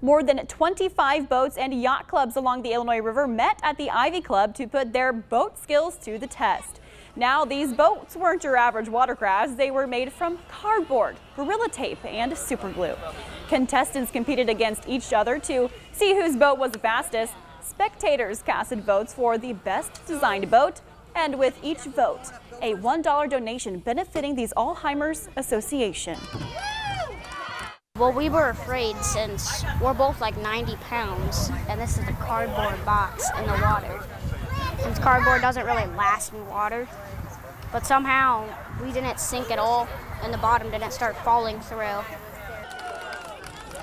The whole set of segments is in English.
More than 25 boats and yacht clubs along the Illinois River met at the Ivy Club to put their boat skills to the test. Now, these boats weren't your average watercrafts. They were made from cardboard, Gorilla Tape, and super glue. Contestants competed against each other to see whose boat was the fastest. Spectators casted votes for the best designed boat, and with each vote, a $1 donation benefiting the Alzheimer's Association. Well, we were afraid since we're both like 90 pounds, and this is a cardboard box in the water. Since cardboard doesn't really last in water, but somehow we didn't sink at all, and the bottom didn't start falling through.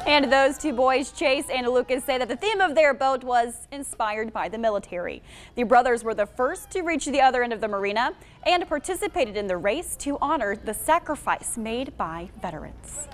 And those two boys, Chase and Lucas, say that the theme of their boat was inspired by the military. The brothers were the first to reach the other end of the marina and participated in the race to honor the sacrifice made by veterans.